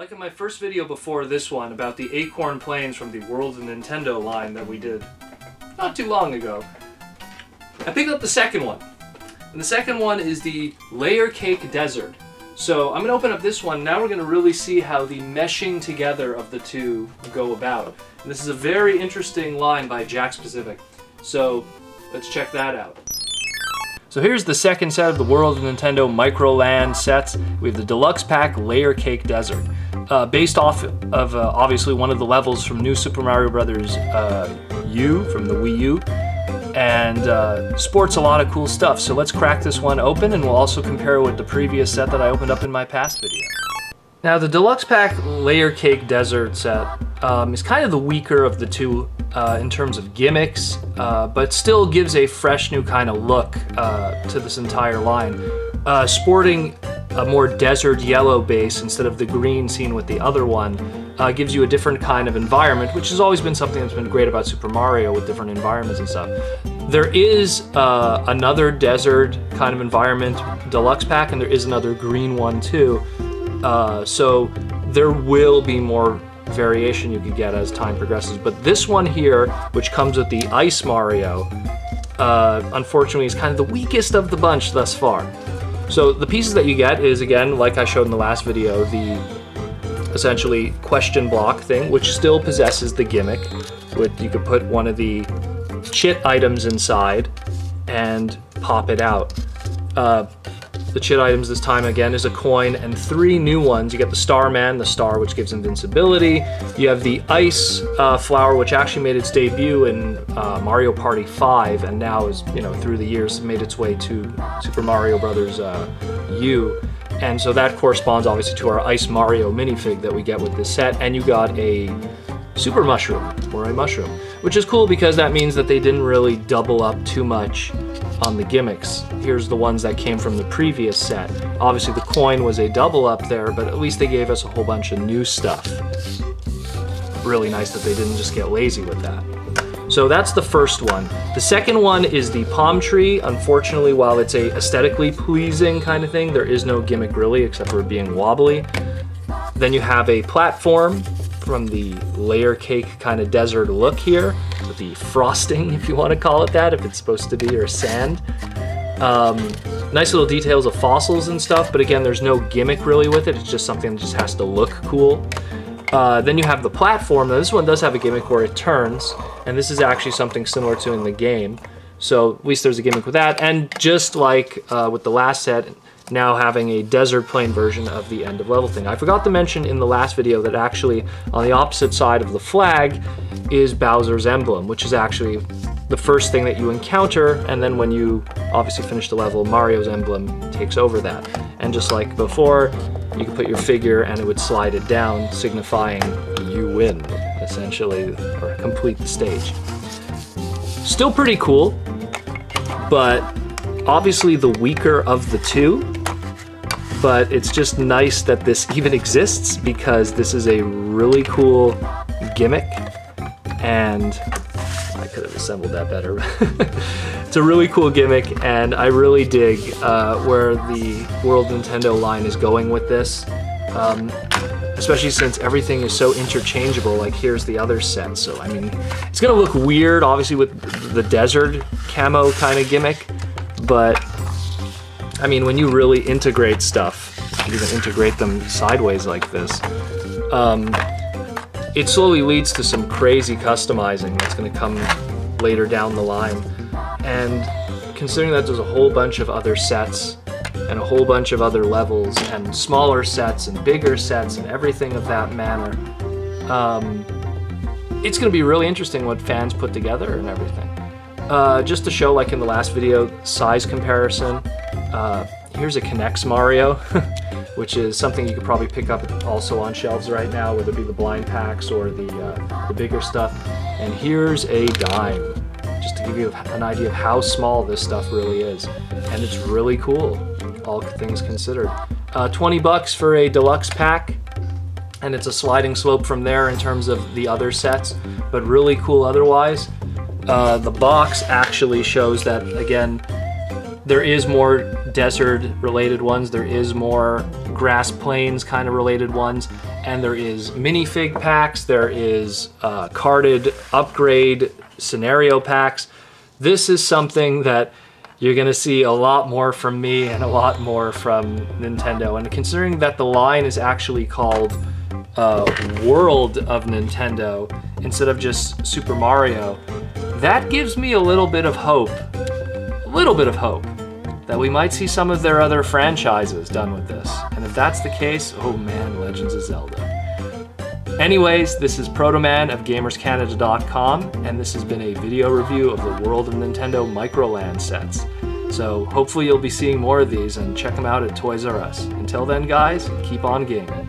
Like in my first video before this one about the Acorn Plains from the World of Nintendo line that we did not too long ago, I picked up the second one. And the second one is the Layer Cake Desert. So I'm going to open up this one. Now we're going to really see how the meshing together of the two go about. And this is a very interesting line by Jakks Pacific. So let's check that out. So here's the second set of the World of Nintendo Microland sets. We have the Deluxe Pack Layer Cake Desert. Based off of obviously one of the levels from New Super Mario Bros. U from the Wii U. And sports a lot of cool stuff. So let's crack this one open and we'll also compare it with the previous set that I opened up in my past video. Now the Deluxe Pack Layer Cake Desert set is kind of the weaker of the two in terms of gimmicks, but still gives a fresh new kind of look to this entire line. Sporting a more desert yellow base instead of the green seen with the other one gives you a different kind of environment, which has always been something that's been great about Super Mario with different environments and stuff. There is another desert kind of environment Deluxe Pack, and there is another green one too. So there will be more variation you could get as time progresses. But this one here, which comes with the Ice Mario, unfortunately is kind of the weakest of the bunch thus far. So the pieces that you get is, again, like I showed in the last video, the essentially question block thing, which still possesses the gimmick. You could put one of the chit items inside and pop it out. The chit items this time, again, is a coin and 3 new ones. You get the Starman, the star, which gives invincibility. You have the Ice Flower, which actually made its debut in Mario Party 5, and now is, through the years, made its way to Super Mario Bros. U. And so that corresponds, obviously, to our Ice Mario minifig that we get with this set. And you got a Super Mushroom, or a mushroom, which is cool because that means that they didn't really double up too much on the gimmicks. Here's the ones that came from the previous set. Obviously the coin was a double up there, but at least they gave us a whole bunch of new stuff. Really nice that they didn't just get lazy with that. So that's the first one. The second one is the Palm Tree. Unfortunately, while it's a aesthetically pleasing kind of thing, there is no gimmick really except for being wobbly. Then you have a platform from the Layer Cake kind of desert look here, with the frosting, if you want to call it that, if it's supposed to be, or sand. Nice little details of fossils and stuff, but again, there's no gimmick really with it. It's just something that just has to look cool. Then you have the platform. Now this one does have a gimmick where it turns, and this is actually something similar to in the game. So at least there's a gimmick with that, and just like with the last set, now having a desert plain version of the end of level thing. I forgot to mention in the last video that actually on the opposite side of the flag is Bowser's Emblem, which is actually the first thing that you encounter, and then when you obviously finish the level, Mario's Emblem takes over that. And just like before, you could put your figure and it would slide it down, signifying you win, essentially, or complete the stage. Still pretty cool, but obviously the weaker of the two. But it's just nice that this even exists because this is a really cool gimmick, and I could have assembled that better. It's a really cool gimmick, and I really dig where the World Nintendo line is going with this, especially since everything is so interchangeable. Like here's the other set, so I mean it's gonna look weird obviously with the desert camo kind of gimmick, but I mean, when you really integrate stuff, you even integrate them sideways like this, it slowly leads to some crazy customizing that's going to come later down the line. And considering that there's a whole bunch of other sets and a whole bunch of other levels and smaller sets and bigger sets and everything of that manner, it's going to be really interesting what fans put together and everything. Just to show, like in the last video, size comparison. Here's a Connects Mario, which is something you could probably pick up also on shelves right now, whether it be the blind packs or the bigger stuff. And here's a dime, just to give you an idea of how small this stuff really is. And it's really cool, all things considered. 20 bucks for a deluxe pack, and it's a sliding slope from there in terms of the other sets, but really cool otherwise. The box actually shows that, again, there is more desert related ones, there is more grass plains kind of related ones, and there is minifig packs, there is carded upgrade scenario packs. This is something that you're gonna see a lot more from me and a lot more from Nintendo. And considering that the line is actually called World of Nintendo instead of just Super Mario, that gives me a little bit of hope that we might see some of their other franchises done with this. And if that's the case, oh man, Legends of Zelda. Anyways, this is Protoman of GamersCanada.com, and this has been a video review of the World of Nintendo Microland sets. So hopefully you'll be seeing more of these, and check them out at Toys R Us. Until then guys, keep on gaming.